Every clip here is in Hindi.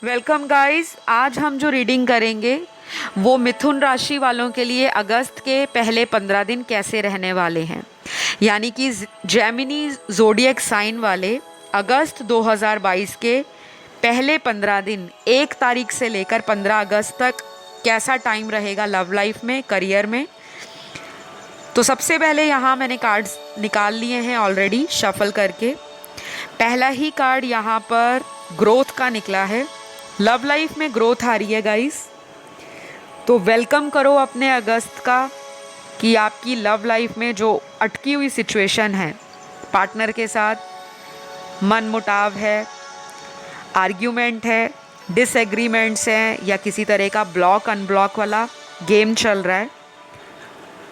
Welcome guys. आज हम जो रीडिंग करेंगे वो मिथुन राशि वालों के लिए अगस्त के पहले 15 दिन कैसे रहने वाले हैं, यानी कि जेमिनी जोडियक साइन वाले अगस्त 2022 के पहले 15 दिन 1 तारीख से लेकर 15 अगस्त तक कैसा टाइम रहेगा लव लाइफ में, करियर में। तो सबसे पहले यहाँ मैंने कार्ड्स निकाल लिए हैं ऑलरेडी शफल करके। पहला ही कार्ड यहाँ पर ग्रोथ का निकला है। लव लाइफ में ग्रोथ आ रही है गाइस, तो वेलकम करो अपने अगस्त का कि आपकी लव लाइफ में जो अटकी हुई सिचुएशन है, पार्टनर के साथ मन मुटाव है, आर्ग्यूमेंट है, डिसएग्रीमेंट्स हैं या किसी तरह का ब्लॉक अनब्लॉक वाला गेम चल रहा है,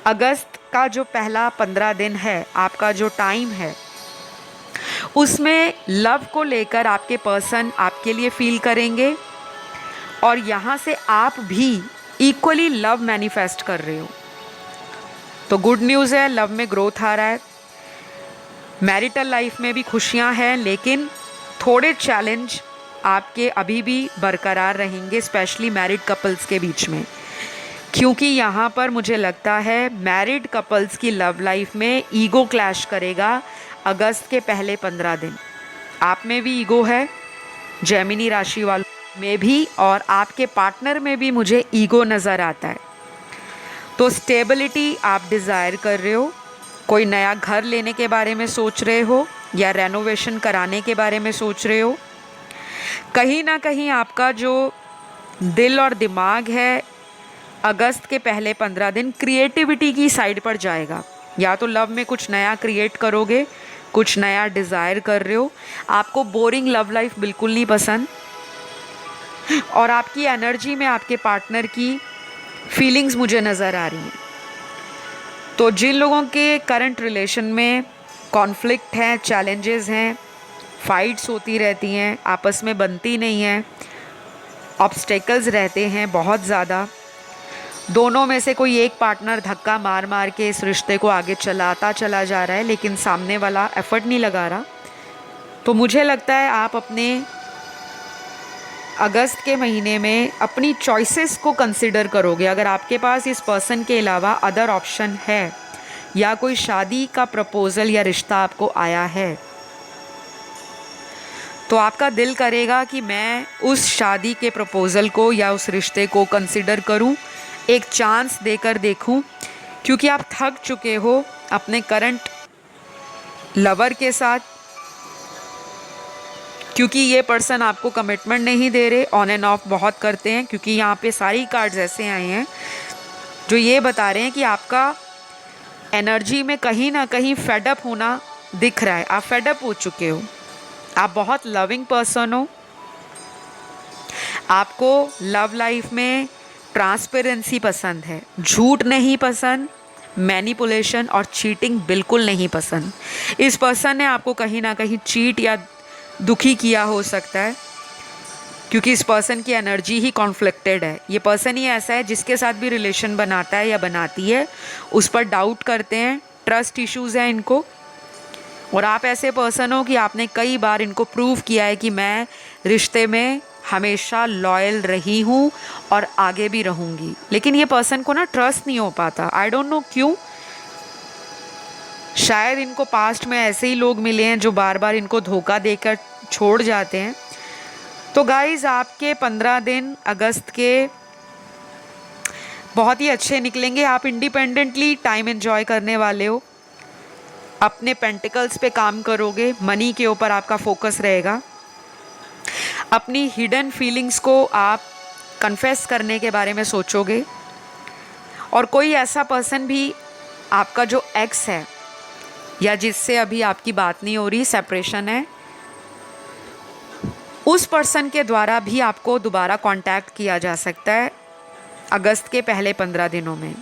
अगस्त का जो पहला 15 दिन है, आपका जो टाइम है, उसमें लव को लेकर आपके पर्सन आपके लिए फील करेंगे और यहाँ से आप भी इक्वली लव मैनिफेस्ट कर रहे हो। तो गुड न्यूज़ है, लव में ग्रोथ आ रहा है। मैरिटल लाइफ में भी खुशियाँ हैं, लेकिन थोड़े चैलेंज आपके अभी भी बरकरार रहेंगे, स्पेशली मैरिड कपल्स के बीच में, क्योंकि यहाँ पर मुझे लगता है मैरिड कपल्स की लव लाइफ में ईगो क्लैश करेगा अगस्त के पहले 15 दिन। आप में भी ईगो है, जेमिनी राशि वालों में भी, और आपके पार्टनर में भी मुझे ईगो नज़र आता है। तो स्टेबिलिटी आप डिज़ायर कर रहे हो, कोई नया घर लेने के बारे में सोच रहे हो या रेनोवेशन कराने के बारे में सोच रहे हो। कहीं ना कहीं आपका जो दिल और दिमाग है अगस्त के पहले 15 दिन क्रिएटिविटी की साइड पर जाएगा। या तो लव में कुछ नया क्रिएट करोगे, कुछ नया डिज़ायर कर रहे हो। आपको बोरिंग लव लाइफ बिल्कुल नहीं पसंद, और आपकी एनर्जी में आपके पार्टनर की फीलिंग्स मुझे नज़र आ रही हैं। तो जिन लोगों के करंट रिलेशन में कॉन्फ्लिक्ट हैं, चैलेंजेस हैं, फाइट्स होती रहती हैं, आपस में बनती नहीं हैं, ऑब्स्टेकल्स रहते हैं बहुत ज़्यादा, दोनों में से कोई एक पार्टनर धक्का मार मार के इस रिश्ते को आगे चलाता चला जा रहा है, लेकिन सामने वाला एफर्ट नहीं लगा रहा, तो मुझे लगता है आप अपने अगस्त के महीने में अपनी चॉइसेस को कंसिडर करोगे। अगर आपके पास इस पर्सन के अलावा अदर ऑप्शन है या कोई शादी का प्रपोजल या रिश्ता आपको आया है, तो आपका दिल करेगा कि मैं उस शादी के प्रपोजल को या उस रिश्ते को कंसिडर करूं, एक चांस देकर देखूं, क्योंकि आप थक चुके हो अपने करंट लवर के साथ, क्योंकि ये पर्सन आपको कमिटमेंट नहीं दे रहे, ऑन एंड ऑफ बहुत करते हैं। क्योंकि यहाँ पे सारी कार्ड्स ऐसे आए हैं जो ये बता रहे हैं कि आपका एनर्जी में कहीं ना कहीं फेडअप होना दिख रहा है। आप फेडअप हो चुके हो, आप बहुत लविंग पर्सन हो, आपको लव लाइफ में ट्रांसपेरेंसी पसंद है, झूठ नहीं पसंद, मैनिपुलेशन और चीटिंग बिल्कुल नहीं पसंद। इस पर्सन ने आपको कहीं ना कहीं चीट या दुखी किया हो सकता है, क्योंकि इस पर्सन की एनर्जी ही कॉन्फ्लिक्टेड है। ये पर्सन ही ऐसा है जिसके साथ भी रिलेशन बनाता है या बनाती है उस पर डाउट करते हैं, ट्रस्ट इश्यूज़ हैं इनको। और आप ऐसे पर्सन हो कि आपने कई बार इनको प्रूव किया है कि मैं रिश्ते में हमेशा लॉयल रही हूँ और आगे भी रहूँगी, लेकिन ये पर्सन को ना ट्रस्ट नहीं हो पाता। आई डोंट नो क्यों, शायद इनको पास्ट में ऐसे ही लोग मिले हैं जो बार बार इनको धोखा देकर छोड़ जाते हैं। तो गाइज़, आपके 15 दिन अगस्त के बहुत ही अच्छे निकलेंगे। आप इंडिपेंडेंटली टाइम एंजॉय करने वाले हो, अपने पेंटिकल्स पे काम करोगे, मनी के ऊपर आपका फोकस रहेगा, अपनी हिडन फीलिंग्स को आप कन्फेस करने के बारे में सोचोगे। और कोई ऐसा पर्सन भी आपका जो एक्स है या जिससे अभी आपकी बात नहीं हो रही, सेपरेशन है, उस पर्सन के द्वारा भी आपको दोबारा कांटेक्ट किया जा सकता है अगस्त के पहले 15 दिनों में,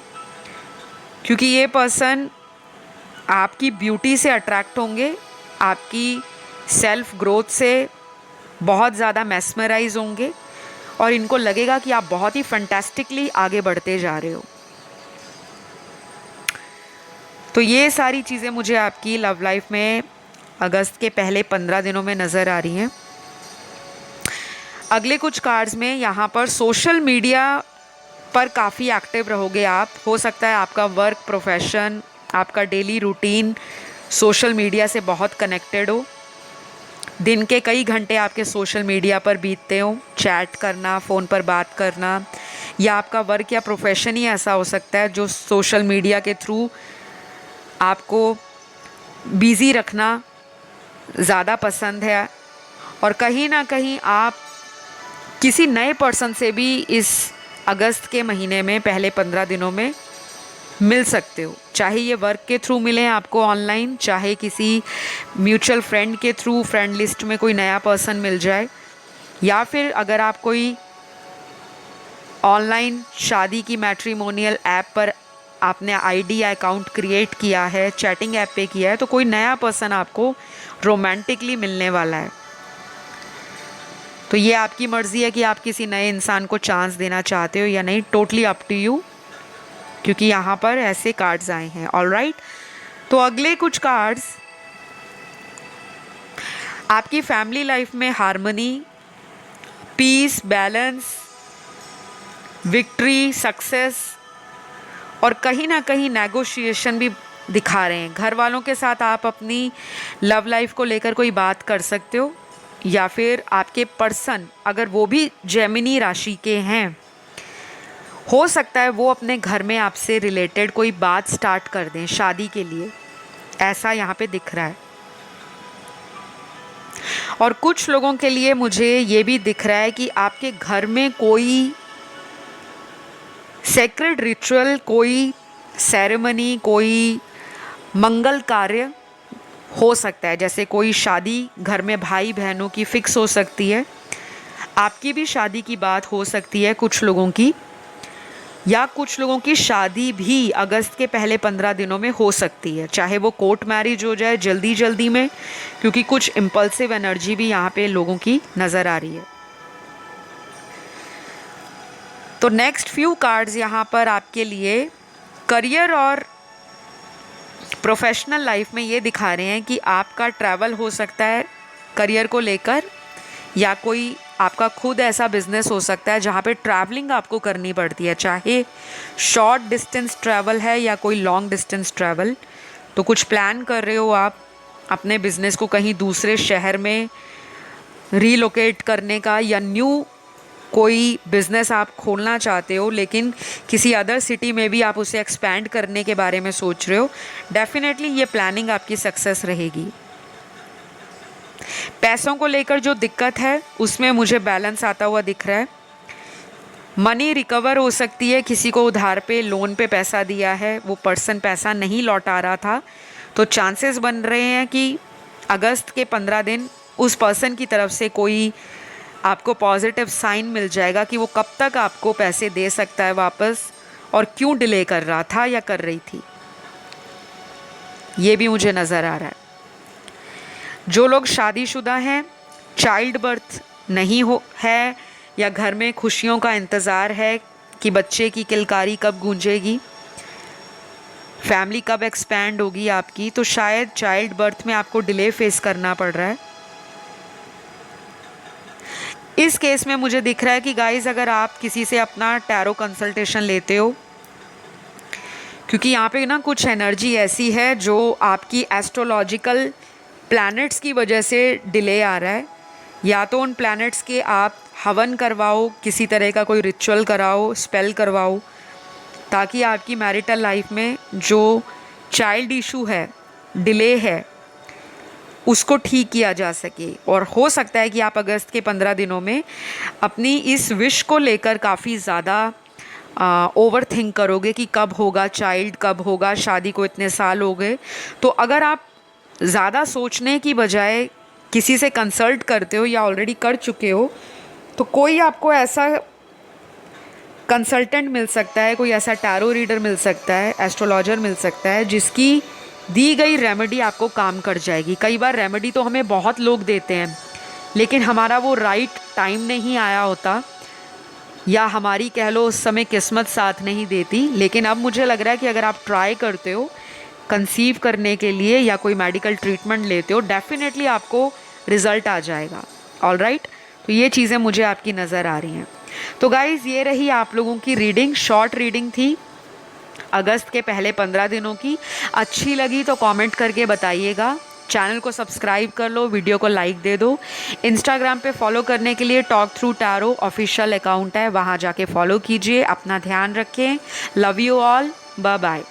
क्योंकि ये पर्सन आपकी ब्यूटी से अट्रैक्ट होंगे, आपकी सेल्फ ग्रोथ से बहुत ज़्यादा मैस्मराइज होंगे और इनको लगेगा कि आप बहुत ही फैंटास्टिकली आगे बढ़ते जा रहे हो। तो ये सारी चीज़ें मुझे आपकी लव लाइफ में अगस्त के पहले 15 दिनों में नज़र आ रही हैं। अगले कुछ कार्ड्स में यहाँ पर सोशल मीडिया पर काफ़ी एक्टिव रहोगे आप। हो सकता है आपका वर्क प्रोफेशन, आपका डेली रूटीन सोशल मीडिया से बहुत कनेक्टेड हो। दिन के कई घंटे आपके सोशल मीडिया पर बीतते हो, चैट करना, फ़ोन पर बात करना, या आपका वर्क या प्रोफेशन ही ऐसा हो सकता है जो सोशल मीडिया के थ्रू आपको बिज़ी रखना ज़्यादा पसंद है। और कहीं ना कहीं आप किसी नए पर्सन से भी इस अगस्त के महीने में पहले 15 दिनों में मिल सकते हो, चाहे ये वर्क के थ्रू मिले आपको ऑनलाइन, चाहे किसी म्यूचुअल फ्रेंड के थ्रू फ्रेंड लिस्ट में कोई नया पर्सन मिल जाए, या फिर अगर आप कोई ऑनलाइन शादी की मैट्रिमोनियल ऐप पर आपने आईडी या अकाउंट क्रिएट किया है, चैटिंग ऐप पे किया है, तो कोई नया पर्सन आपको रोमांटिकली मिलने वाला है। तो ये आपकी मर्ज़ी है कि आप किसी नए इंसान को चांस देना चाहते हो या नहीं, टोटली अप टू यू, क्योंकि यहाँ पर ऐसे कार्ड्स आए हैं। ऑलराइट, तो अगले कुछ कार्ड्स आपकी फैमिली लाइफ में harmony, peace, balance, victory, success और कहीं ना कहीं नेगोशिएशन भी दिखा रहे हैं। घर वालों के साथ आप अपनी लव लाइफ को लेकर कोई बात कर सकते हो, या फिर आपके पर्सन अगर वो भी जेमिनी राशि के हैं, हो सकता है वो अपने घर में आपसे रिलेटेड कोई बात स्टार्ट कर दें शादी के लिए, ऐसा यहाँ पे दिख रहा है। और कुछ लोगों के लिए मुझे ये भी दिख रहा है कि आपके घर में कोई सेक्रेड रिचुअल, कोई सेरेमनी, कोई मंगल कार्य हो सकता है। जैसे कोई शादी घर में भाई बहनों की फिक्स हो सकती है, आपकी भी शादी की बात हो सकती है कुछ लोगों की, या कुछ लोगों की शादी भी अगस्त के पहले 15 दिनों में हो सकती है, चाहे वो कोर्ट मैरिज हो जाए जल्दी जल्दी में, क्योंकि कुछ इम्पल्सिव एनर्जी भी यहाँ पे लोगों की नज़र आ रही है। तो नेक्स्ट फ्यू कार्ड्स यहाँ पर आपके लिए करियर और प्रोफेशनल लाइफ में ये दिखा रहे हैं कि आपका ट्रैवल हो सकता है करियर को लेकर, या कोई आपका खुद ऐसा बिजनेस हो सकता है जहाँ पे ट्रैवलिंग आपको करनी पड़ती है, चाहे शॉर्ट डिस्टेंस ट्रैवल है या कोई लॉन्ग डिस्टेंस ट्रैवल। तो कुछ प्लान कर रहे हो आप अपने बिजनेस को कहीं दूसरे शहर में रीलोकेट करने का, या न्यू कोई बिज़नेस आप खोलना चाहते हो लेकिन किसी अदर सिटी में भी आप उसे एक्सपैंड करने के बारे में सोच रहे हो, डेफिनेटली ये प्लानिंग आपकी सक्सेस रहेगी। पैसों को लेकर जो दिक्कत है उसमें मुझे बैलेंस आता हुआ दिख रहा है। मनी रिकवर हो सकती है, किसी को उधार पे लोन पे पैसा दिया है, वो पर्सन पैसा नहीं लौटा रहा था, तो चांसेस बन रहे हैं कि अगस्त के 15 दिन उस पर्सन की तरफ से कोई आपको पॉजिटिव साइन मिल जाएगा कि वो कब तक आपको पैसे दे सकता है वापस, और क्यों डिले कर रहा था या कर रही थी, ये भी मुझे नज़र आ रहा है। जो लोग शादीशुदा हैं, चाइल्ड बर्थ नहीं हो है, या घर में खुशियों का इंतज़ार है कि बच्चे की किलकारी कब गूंजेगी, फैमिली कब एक्सपैंड होगी आपकी, तो शायद चाइल्ड बर्थ में आपको डिले फेस करना पड़ रहा है। इस केस में मुझे दिख रहा है कि गाइस, अगर आप किसी से अपना टैरो कंसल्टेशन लेते हो, क्योंकि यहाँ पे ना कुछ एनर्जी ऐसी है जो आपकी एस्ट्रोलॉजिकल प्लैनेट्स की वजह से डिले आ रहा है, या तो उन प्लैनेट्स के आप हवन करवाओ, किसी तरह का कोई रिचुअल कराओ, स्पेल करवाओ, ताकि आपकी मैरिटल लाइफ में जो चाइल्ड इशू है, डिले है, उसको ठीक किया जा सके। और हो सकता है कि आप अगस्त के 15 दिनों में अपनी इस विश को लेकर काफ़ी ज़्यादा ओवर थिंक करोगे कि कब होगा चाइल्ड, कब होगा, शादी को इतने साल हो गए। तो अगर आप ज़्यादा सोचने की बजाय किसी से कंसल्ट करते हो या ऑलरेडी कर चुके हो, तो कोई आपको ऐसा कंसल्टेंट मिल सकता है, कोई ऐसा टैरो रीडर मिल सकता है, एस्ट्रोलॉजर मिल सकता है, जिसकी दी गई रेमेडी आपको काम कर जाएगी। कई बार रेमेडी तो हमें बहुत लोग देते हैं, लेकिन हमारा वो राइट टाइम नहीं आया होता, या हमारी कह लो उस समय किस्मत साथ नहीं देती। लेकिन अब मुझे लग रहा है कि अगर आप ट्राई करते हो कंसीव करने के लिए या कोई मेडिकल ट्रीटमेंट लेते हो, डेफिनेटली आपको रिज़ल्ट आ जाएगा। ऑलराइट, तो तो ये चीज़ें मुझे आपकी नज़र आ रही हैं। तो गाइज़ ये रही आप लोगों की रीडिंग, शॉर्ट रीडिंग थी अगस्त के पहले 15 दिनों की। अच्छी लगी तो कमेंट करके बताइएगा। चैनल को सब्सक्राइब कर लो, वीडियो को लाइक दे दो। इंस्टाग्राम पे फॉलो करने के लिए talk through tarot official account है, वहाँ जाके फॉलो कीजिए। अपना ध्यान रखें। Love you all, bye bye.